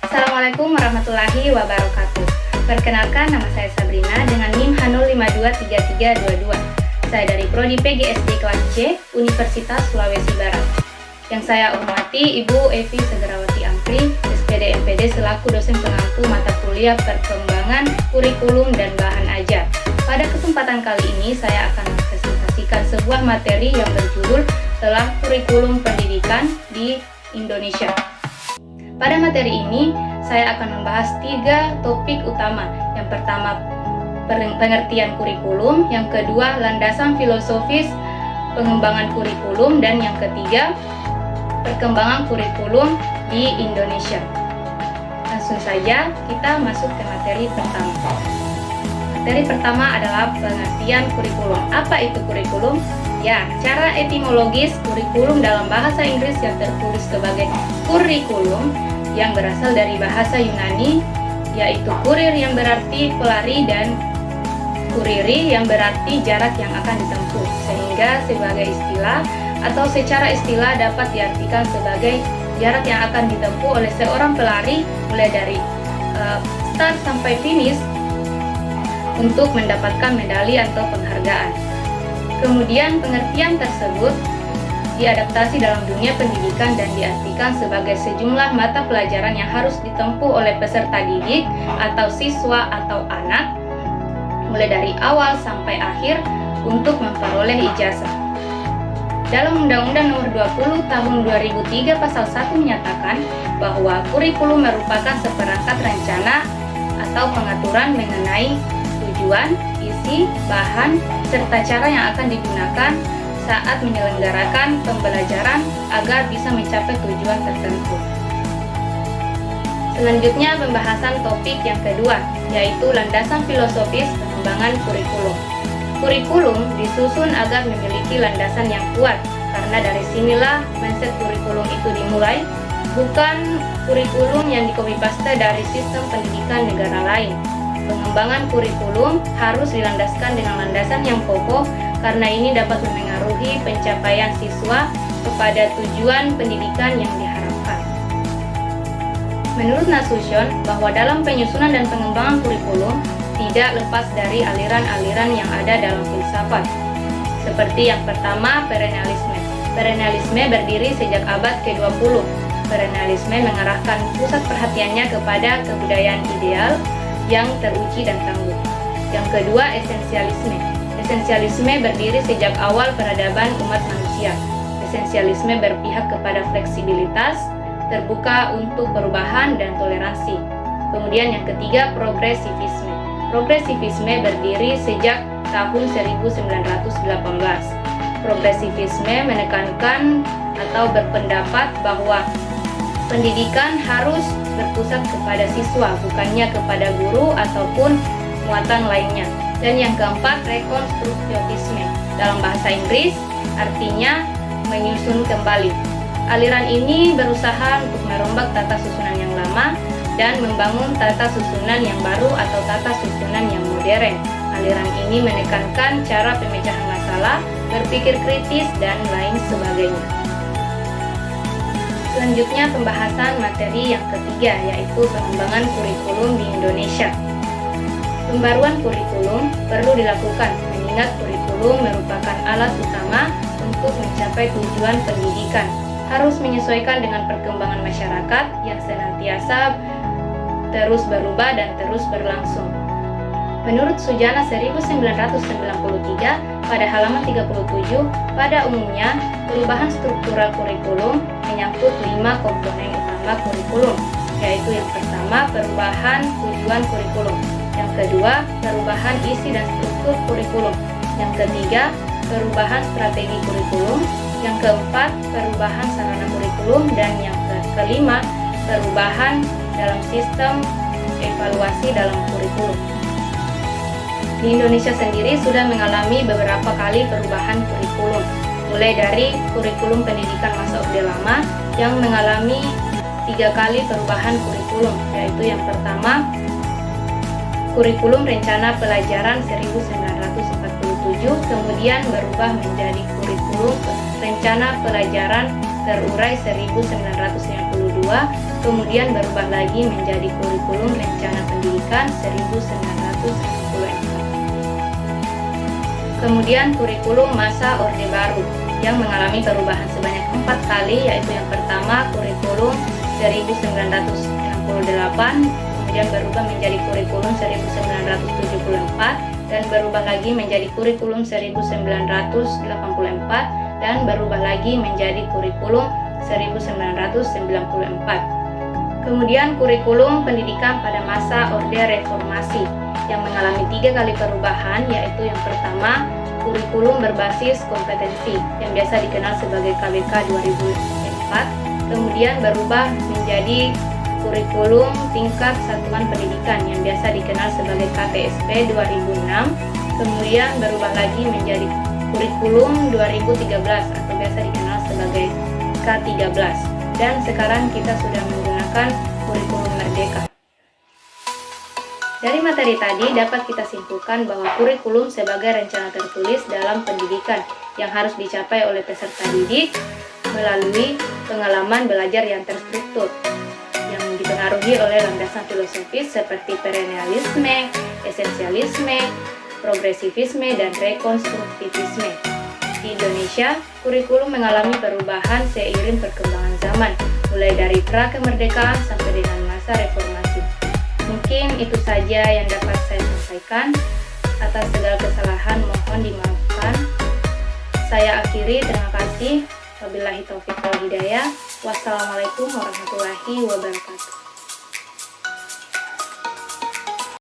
Assalamualaikum warahmatullahi wabarakatuh. Perkenalkan, nama saya Sabrina dengan NIM H0523322. Saya dari Prodi PGSD kelas C, Universitas Sulawesi Barat. Yang saya hormati Ibu Evi Segrawati Amkri, SPD MPD selaku dosen pengampu mata kuliah perkembangan kurikulum dan bahan ajar. Pada kesempatan kali ini saya akan mempresentasikan sebuah materi yang berjudul Telah Kurikulum Pendidikan di Indonesia. Pada materi ini, saya akan membahas 3 topik utama. Yang pertama, pengertian kurikulum. Yang kedua, landasan filosofis pengembangan kurikulum. Dan yang ketiga, perkembangan kurikulum di Indonesia. Langsung saja kita masuk ke materi pertama. Materi pertama adalah pengertian kurikulum. Apa itu kurikulum? Ya, cara etimologis kurikulum dalam bahasa Inggris yang tertulis sebagai kurikulum yang berasal dari bahasa Yunani, yaitu kurir yang berarti pelari dan kuriri yang berarti jarak yang akan ditempuh, sehingga sebagai istilah atau secara istilah dapat diartikan sebagai jarak yang akan ditempuh oleh seorang pelari mulai dari start sampai finish untuk mendapatkan medali atau penghargaan. Kemudian pengertian tersebut diadaptasi dalam dunia pendidikan dan diartikan sebagai sejumlah mata pelajaran yang harus ditempuh oleh peserta didik atau siswa atau anak mulai dari awal sampai akhir untuk memperoleh ijazah. Dalam Undang-Undang Nomor 20 Tahun 2003 Pasal 1 menyatakan bahwa kurikulum merupakan seperangkat rencana atau pengaturan mengenai tujuan, isi, bahan, serta cara yang akan digunakan saat menyelenggarakan pembelajaran agar bisa mencapai tujuan tertentu. Selanjutnya pembahasan topik yang kedua, yaitu landasan filosofis pengembangan kurikulum. Kurikulum disusun agar memiliki landasan yang kuat, karena dari sinilah mindset kurikulum itu dimulai, bukan kurikulum yang di-copy-paste dari sistem pendidikan negara lain. Pengembangan kurikulum harus dilandaskan dengan landasan yang kokoh, karena ini dapat memengaruhi pencapaian siswa kepada tujuan pendidikan yang diharapkan. Menurut Nasution, bahwa dalam penyusunan dan pengembangan kurikulum tidak lepas dari aliran-aliran yang ada dalam filsafat. Seperti yang pertama, perennialisme. Perennialisme berdiri sejak abad ke-20. Perennialisme mengarahkan pusat perhatiannya kepada kebudayaan ideal yang teruji dan tangguh. Yang kedua, esensialisme. Esensialisme berdiri sejak awal peradaban umat manusia. Esensialisme berpihak kepada fleksibilitas, terbuka untuk perubahan dan toleransi. Kemudian yang ketiga, progresivisme. Progresivisme berdiri sejak tahun 1918. Progresivisme menekankan atau berpendapat bahwa pendidikan harus berpusat kepada siswa, bukannya kepada guru ataupun muatan lainnya. Dan yang keempat, rekonstruktivisme. Dalam bahasa Inggris, artinya menyusun kembali. Aliran ini berusaha untuk merombak tata susunan yang lama dan membangun tata susunan yang baru atau tata susunan yang modern. Aliran ini menekankan cara pemecahan masalah, berpikir kritis, dan lain sebagainya. Selanjutnya pembahasan materi yang ketiga, yaitu pengembangan kurikulum di Indonesia. Pembaruan kurikulum perlu dilakukan, mengingat kurikulum merupakan alat utama untuk mencapai tujuan pendidikan. Harus menyesuaikan dengan perkembangan masyarakat yang senantiasa terus berubah dan terus berlangsung. Menurut Sujana 1993, pada halaman 37, pada umumnya perubahan struktural kurikulum menyangkut 5 komponen utama kurikulum, yaitu yang pertama, perubahan tujuan kurikulum. Yang kedua, perubahan isi dan struktur kurikulum. Yang ketiga, perubahan strategi kurikulum. Yang keempat, perubahan sarana kurikulum. Dan yang kelima, perubahan dalam sistem evaluasi dalam kurikulum. Di Indonesia sendiri sudah mengalami beberapa kali perubahan kurikulum, mulai dari kurikulum pendidikan masa Orde Lama yang mengalami 3 kali perubahan kurikulum, yaitu yang pertama, kurikulum rencana pelajaran 1947, kemudian berubah menjadi kurikulum rencana pelajaran terurai 1952, kemudian berubah lagi menjadi kurikulum rencana pendidikan 1964. Kemudian kurikulum masa Orde Baru yang mengalami perubahan sebanyak 4 kali, yaitu yang pertama kurikulum 1968, kemudian berubah menjadi kurikulum 1974, dan berubah lagi menjadi kurikulum 1984, dan berubah lagi menjadi kurikulum 1994. Kemudian kurikulum pendidikan pada masa Orde Reformasi yang mengalami 3 kali perubahan, yaitu yang pertama kurikulum berbasis kompetensi yang biasa dikenal sebagai KBK 2004, kemudian berubah menjadi kurikulum tingkat satuan pendidikan yang biasa dikenal sebagai KTSP 2006, kemudian berubah lagi menjadi kurikulum 2013 atau biasa dikenal sebagai K13, dan sekarang kita sudah menggunakan kurikulum Merdeka. Dari materi tadi dapat kita simpulkan bahwa kurikulum sebagai rencana tertulis dalam pendidikan yang harus dicapai oleh peserta didik melalui pengalaman belajar yang terstruktur, yang dipengaruhi oleh landasan filosofis seperti perennialisme, esensialisme, progresivisme, dan rekonstruktivisme. Di Indonesia, kurikulum mengalami perubahan seiring perkembangan zaman, mulai dari pra-kemerdekaan sampai dengan masa reformasi. Mungkin itu saja yang dapat saya sampaikan. Atas segala kesalahan mohon dimaafkan. Saya akhiri, terima kasih. Wabillahi taufiq wal hidayah. Wassalamualaikum warahmatullahi wabarakatuh.